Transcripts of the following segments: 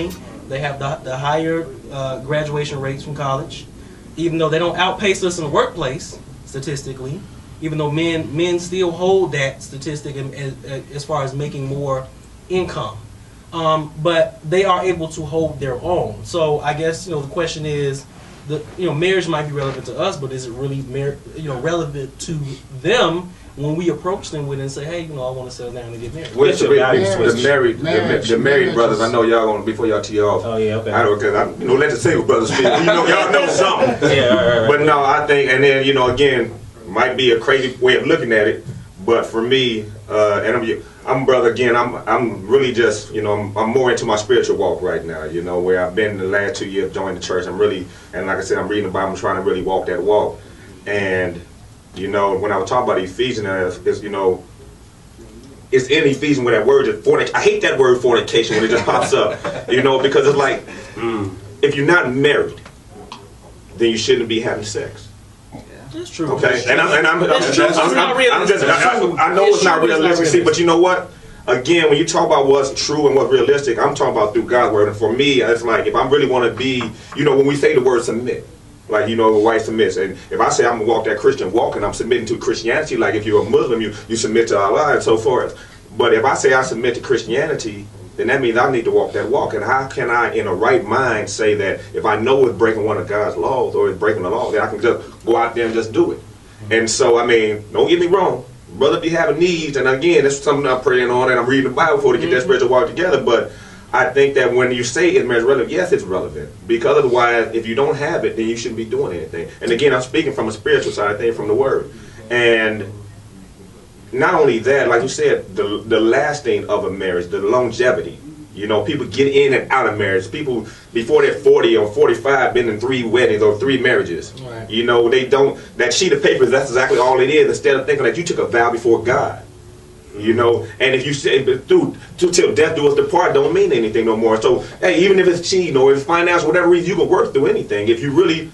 money. They have the higher graduation rates from college, even though they don't outpace us in the workplace statistically. Even though men still hold that statistic as far as making more income, but they are able to hold their own. So I guess the question is, marriage might be relevant to us, but is it really relevant to them when we approach them with it and say, hey, I want to settle down and get married? What's the married brothers? I know y'all gonna before y'all tee off. Oh yeah, okay. I don't care. Let the single brothers speak. Y'all know something. Yeah, right. But no, I think, and then again, might be a crazy way of looking at it, but for me, and I'm brother again. I'm really just I'm more into my spiritual walk right now. Where I've been the last 2 years, joined the church. I'm really, and like I said, I'm reading the Bible. I'm trying to really walk that walk. And when I was talking about Ephesians, it's in Ephesians where that word is fornication. I hate that word fornication when it just pops up. Because it's like if you're not married, then you shouldn't be having sex. That's true. Okay, and I know it's not realistic. See, but you know what? Again, when you talk about what's true and what's realistic, I'm talking about through God's word. And for me, it's like if I really want to be, when we say the word submit, like a wife submits, and if I say I'm gonna walk that Christian walk and I'm submitting to Christianity, like if you're a Muslim, you submit to Allah and so forth. But if I say I submit to Christianity, then that means I need to walk that walk. And how can I, in a right mind, say that if I know it's breaking one of God's laws or it's breaking the law, then I can just go out there and just do it? And so, don't get me wrong, brother be having needs, and again, that's something I'm praying on and I'm reading the Bible for to get that spiritual walk together. But I think that when you say it's relevant, yes, it's relevant. Because otherwise, if you don't have it, then you shouldn't be doing anything. And again, I'm speaking from a spiritual side of things, from the Word. And not only that, like you said, the lasting of a marriage, the longevity. People get in and out of marriage. People, before they're 40 or 45, been in 3 weddings or 3 marriages. Right. They don't, that sheet of paper, that's exactly all it is, instead of thinking that you took a vow before God. And if you say till death do us depart, don't mean anything no more. So hey, even if it's cheating or if it's finance, whatever reason, you can work through anything if you really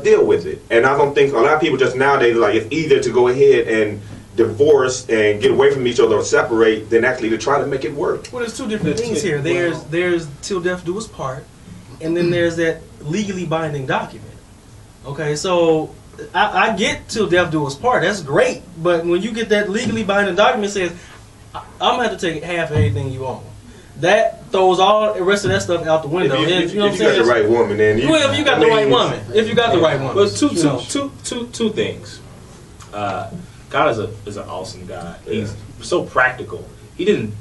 deal with it. And I don't think a lot of people just nowadays like it's easier to go ahead and divorce and get away from each other or separate than actually to try to make it work. Well, there's two different things here. There's till death do us part, and then there's that legally binding document. Okay, so I get till death do us part. That's great, but when you get that legally binding document that says I'm gonna have to take half of everything you own, that throws all the rest of that stuff out the window. If you got the right woman, then if you got the right woman, Well, two things. God is an awesome God. He's so practical. He didn't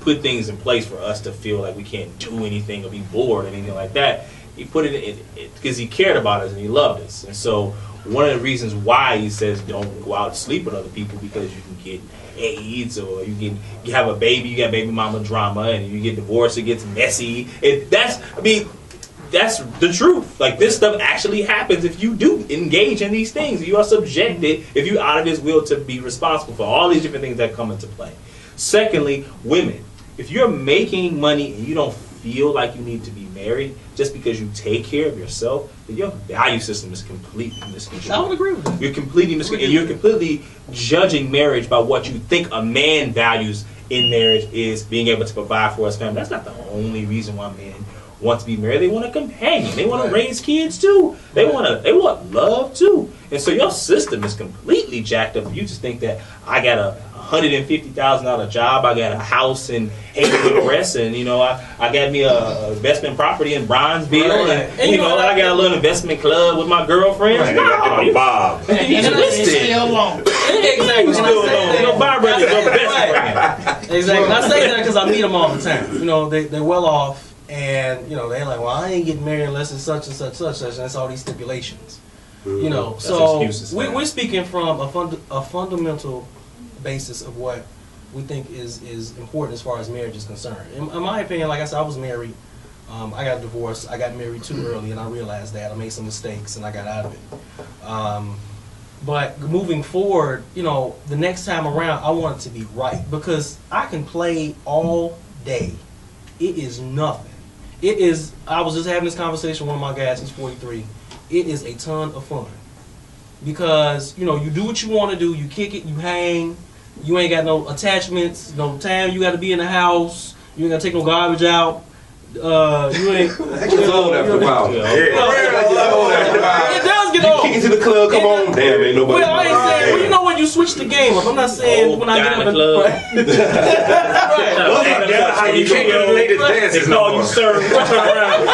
put things in place for us to feel like we can't do anything or be bored or anything like that. He put it in because he cared about us and he loved us. And so one of the reasons why he says don't go out and sleep with other people, because you can get AIDS or you have a baby, you got baby mama drama, and you get divorced, it gets messy. That's the truth. Like, this stuff actually happens if you do engage in these things. You are subjected, if you're out of his will, to be responsible for all these different things that come into play. Secondly, women, if you're making money and you don't feel like you need to be married just because you take care of yourself, then your value system is completely misconstrued. I would agree with that. You're completely misconstrued, and you're completely judging marriage by what you think a man values in marriage is being able to provide for his family. That's not the only reason why men want to be married. They want a companion. They want to raise kids too. They want love too. And so your system is completely jacked up. You just think that I got a $150,000 job, I got a house in Hazelwood Crest, and I got me a investment property in Bronzeville, and I got a little investment club with my girlfriends. Right. No, Bob. And you still alone. Exactly. Still alone. Bob Brothers your best friend. Exactly. I say that because I meet them all the time. They're well off. And they're like, well, I ain't getting married unless it's such and such, and that's all these stipulations. So we're speaking from a fundamental basis of what we think is important as far as marriage is concerned. In my opinion, like I said, I was married. I got divorced. I got married too early, and I realized that I made some mistakes, and I got out of it. But moving forward, the next time around, I want it to be right, because I can play all day. It is nothing. It is, I was just having this conversation with one of my guys, he's 43. It is a ton of fun. Because, you do what you want to do, you kick it, you hang, you ain't got no attachments, no time you got to be in the house, you ain't got to take no garbage out. you ain't. That gets old after a while. Yeah. It does get old. Kick into the club, come on. Damn, ain't nobody. Well, I ain't saying. Well, you know when you switch the game up. I'm not saying when I get in the club. That's how you can't get ladies dances. No, you sir. Turn around.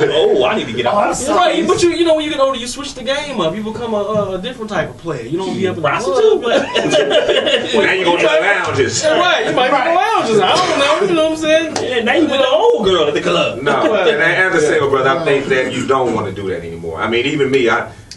Oh, I need to get out. Right, but you know when you get older, you switch the game up. You become a different type of player. You don't be up in the prostitute. Now you go to the lounges. Right, you might be in the lounges. I don't know. You know what I'm saying? Yeah, now you with the old girl at the club. No, and as a single brother, I think that you don't want to do that anymore. I mean, even me,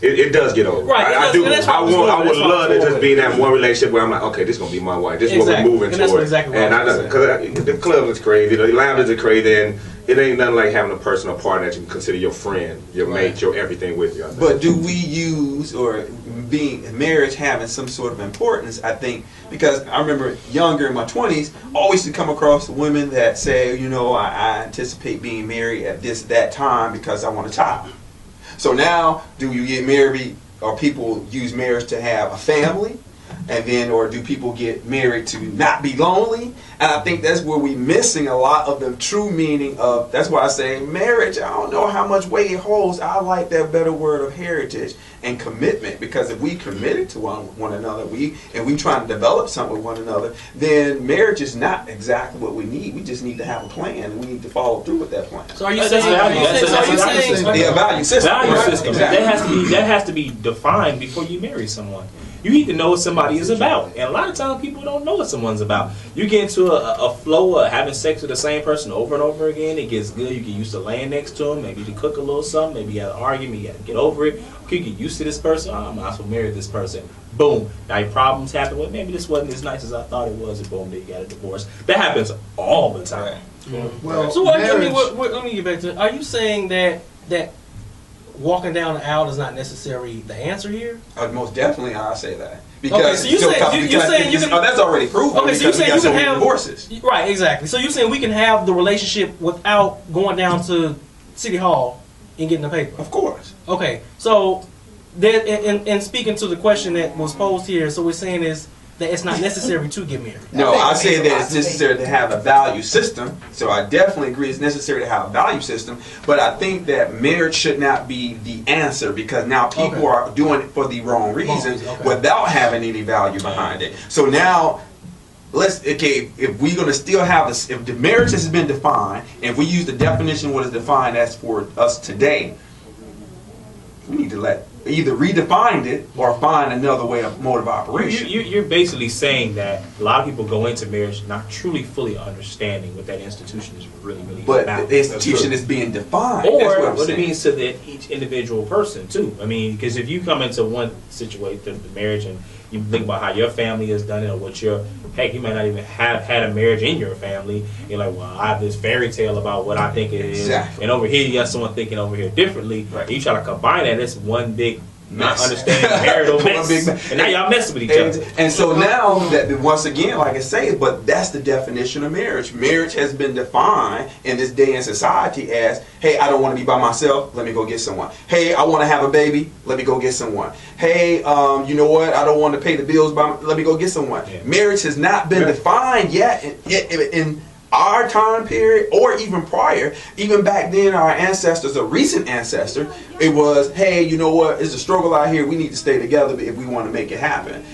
it does get old. Right, I do. I would love to just be in that one relationship where I'm like, okay, this is gonna be my wife. This is what we're moving towards. toward. Exactly and because the club is crazy, the lounges are crazy, and it ain't nothing like having a personal partner that you can consider your friend, your mate, your everything with you. But do we use or being marriage having some sort of importance? I think because I remember younger in my 20s, always to come across women that say, you know, I anticipate being married at that time because I want a child. So now, do you get married, or people use marriage to have a family, and then, or do people get married to not be lonely? And I think that's where we're missing a lot of the true meaning of. That's why I say marriage. I don't know how much weight it holds. I like that better word of heritage and commitment, because if we committed to one another, we trying to develop something with one another, then marriage is not exactly what we need. We just need to have a plan, and we need to follow through with that plan. So are you saying the value system? Value system. Exactly. That has to be defined before you marry someone. You need to know what somebody is about. And a lot of times people don't know what someone's about. You get into a flow of having sex with the same person over and over again. It gets good. You get used to laying next to them. Maybe to cook a little something. Maybe you had an argument. You got to get over it. Okay, you get used to this person. Oh, I'm not supposed to marry this person. Boom. Now your problems happen. Well, maybe this wasn't as nice as I thought it was. And boom, then you got a divorce. That happens all the time. Well, so what, let me get back to it. Are you saying that walking down the aisle is not necessarily the answer here? Most definitely, I say that. Because okay, so you're saying you can. That's already proven. Okay, so you're saying you can have divorces. Right, exactly. So you're saying we can have the relationship without going down to City Hall and getting the paper? Of course. Okay, so then, and speaking to the question that was posed here, so we're saying is that it's not necessary to get married. No, I say that it's necessary to have a value system. So I definitely agree it's necessary to have a value system. But I think that marriage should not be the answer, because now people are doing it for the wrong reason without having any value behind it. So now, if we're going to still have this, if the marriage has been defined, and if we use the definition what is defined as for us today, we need to either redefine it or find another way of mode of operation. You're basically saying that a lot of people go into marriage not truly fully understanding what that institution is really about. But the institution is being defined. Or what it means to each individual person too. I mean, because if you come into one situation, the marriage, and you think about how your family has done it, or what you might not even have had a marriage in your family. You're like, well, I have this fairy tale about what I think it is. Exactly. And over here, you got someone thinking over here differently. Right. And you try to combine that, it's one big not understanding marital mess. And now y'all messing with each other. And so now, that once again, like I say, but that's the definition of marriage. Marriage has been defined in this day in society as, hey, I don't want to be by myself, let me go get someone. Hey, I want to have a baby, let me go get someone. Hey, you know what, I don't want to pay the bills, let me go get someone. Yeah. Marriage has not been defined yet in our time period, or even prior. Even back then, our ancestors, a recent ancestor, it was, hey, you know what, it's a struggle out here, we need to stay together if we want to make it happen.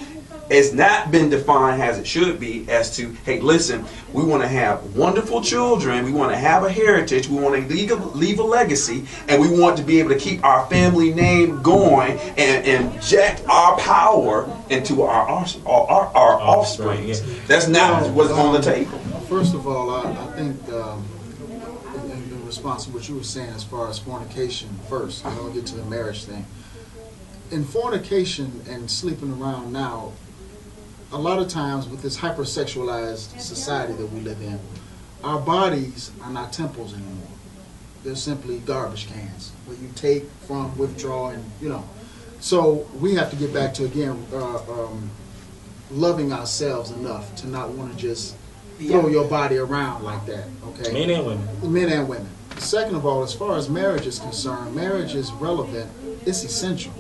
It's not been defined as it should be as to, hey, listen, we want to have wonderful children, we want to have a heritage, we want to leave a legacy, and we want to be able to keep our family name going and inject our power into our offspring. Yeah. That's not what's on the table. First of all, I think in response to what you were saying as far as fornication first, and then we'll get to the marriage thing. In fornication and sleeping around now, a lot of times with this hypersexualized society that we live in, our bodies are not temples anymore. They're simply garbage cans where you take from, withdraw, and So we have to get back to, again, loving ourselves enough to not want to just throw your body around like that, okay? Men and women. Men and women. Second of all, as far as marriage is concerned, marriage is relevant. It's essential.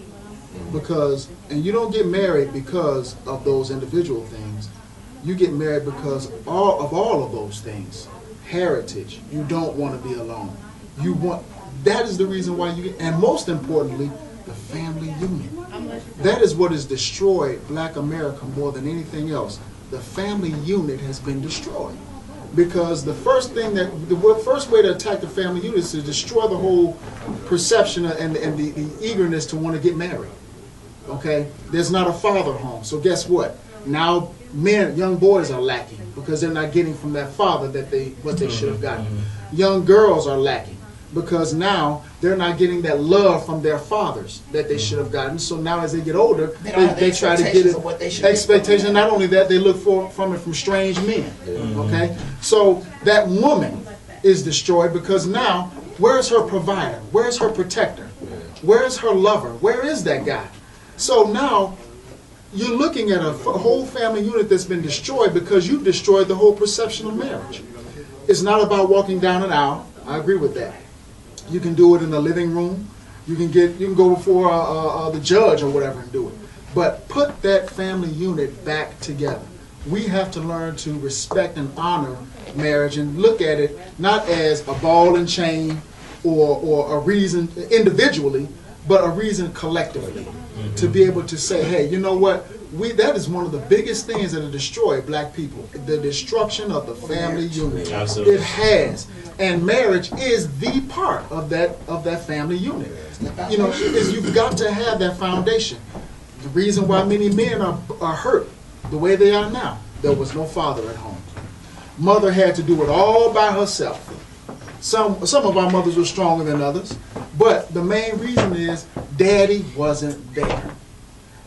Because, and you don't get married because of those individual things. You get married because all of those things heritage. You don't want to be alone. You want, that is the reason why you get, and most importantly, the family unit. That is what has destroyed Black America more than anything else. The family unit has been destroyed. Because the first thing that, the first way to attack the family unit is to destroy the whole perception and the eagerness to want to get married. Okay? There's not a father home. So guess what? Now men, young boys are lacking because they're not getting from that father that what they should have gotten. Young girls are lacking because now they're not getting that love from their fathers that they should have gotten. So now as they get older, they try to get it. Expectation. Not only that, they look from it from strange men. Okay? So that woman is destroyed because now, where's her provider? Where's her protector? Where's her lover? Where is that guy? So now you're looking at a whole family unit that's been destroyed because you've destroyed the whole perception of marriage. It's not about walking down an aisle. I agree with that. You can do it in the living room. You can go before the judge or whatever and do it. But put that family unit back together. We have to learn to respect and honor marriage and look at it not as a ball and chain or a reason individually, but a reason collectively. To be able to say, hey, you know what? That is one of the biggest things that have destroyed Black people. The destruction of the family unit. Absolutely. It has. And marriage is the part of that family unit. You know, you've got to have that foundation. The reason why many men are hurt the way they are now, there was no father at home. Mother had to do it all by herself. Some of our mothers were stronger than others, but the main reason is daddy wasn't there.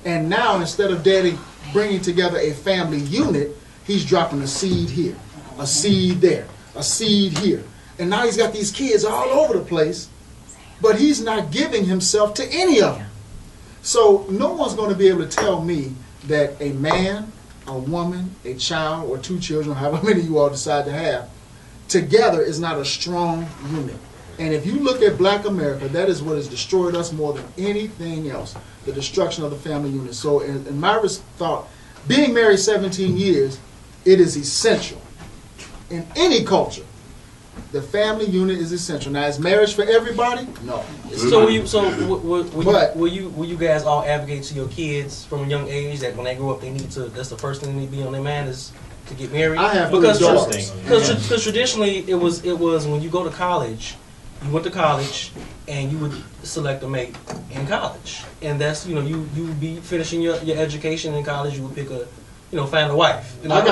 And now instead of daddy bringing together a family unit, he's dropping a seed here, a seed there, a seed here. And now he's got these kids all over the place, but he's not giving himself to any of them. So no one's going to be able to tell me that a man, a woman, a child, or two children, however many you all decide to have, together is not a strong unit. And if you look at Black America, that is what has destroyed us more than anything else, the destruction of the family unit. So in my thought, being married 17 years, it is essential in any culture. The family unit is essential. Now, is marriage for everybody? No. So will you guys all advocate to your kids from a young age that when they grow up, that's the first thing they need to be on their mind is to get married? I have because traditionally it was when you go to college, you went to college and you would select a mate in college, and that's you would be finishing your education in college. You would pick find a wife. Don't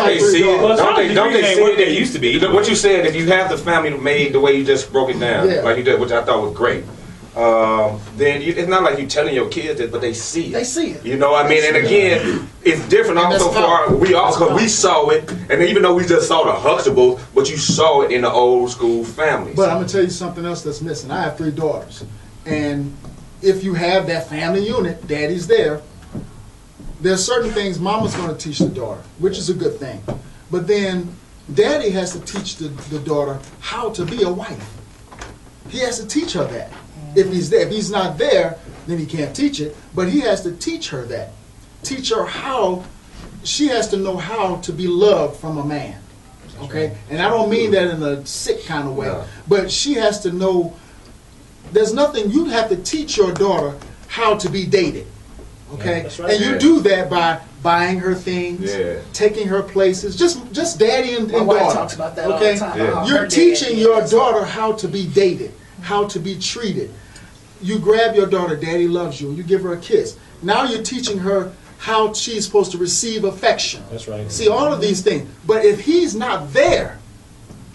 they see it? They used to be. What you said, if you have the family made the way you just broke it down, like you did, which I thought was great. Then it's not like you telling your kids it, but they see it. They see it. You know what I mean? And again, it's different also for because we saw it, and even though we just saw the Huxtables, but you saw it in the old school families. But I'm gonna tell you something else that's missing. I have 3 daughters, and if you have that family unit, daddy's there. There's certain things mama's going to teach the daughter, which is a good thing. But then daddy has to teach the daughter how to be a wife. He has to teach her that. If he's there. If he's not there, then he can't teach it. But he has to teach her that. Teach her how, she has to know how to be loved from a man. Okay? And I don't mean that in a sick kind of way. No. But she has to know, there's nothing, you have to teach your daughter how to be dated. Okay, yeah, right. And you do that by buying her things, taking her places, just daddy and daughter. My wife talks about that all the time. Yeah. You're teaching your daughter how to be dated, how to be treated. You grab your daughter, daddy loves you, and you give her a kiss. Now you're teaching her how she's supposed to receive affection. That's right. See, all of these things. But if he's not there,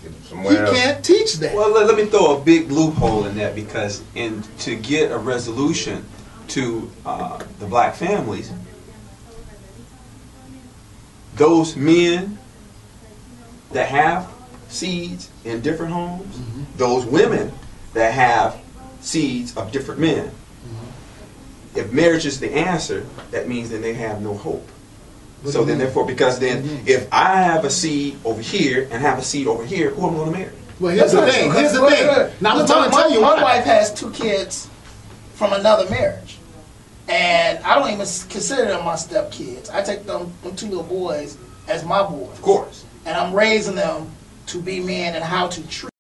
he can't teach that. Well, let me throw a big loophole in that, because to get a resolution to the Black families, those men that have seeds in different homes, those women that have seeds of different men, if marriage is the answer, that means then they have no hope. So then therefore, because then if I have a seed over here and have a seed over here, who am I going to marry? Well, here's the thing. Now I'm going to tell you my wife has 2 kids from another marriage, and I don't even consider them my step kids. I take them 2 little boys as my boys. Of course. And I'm raising them to be men and how to treat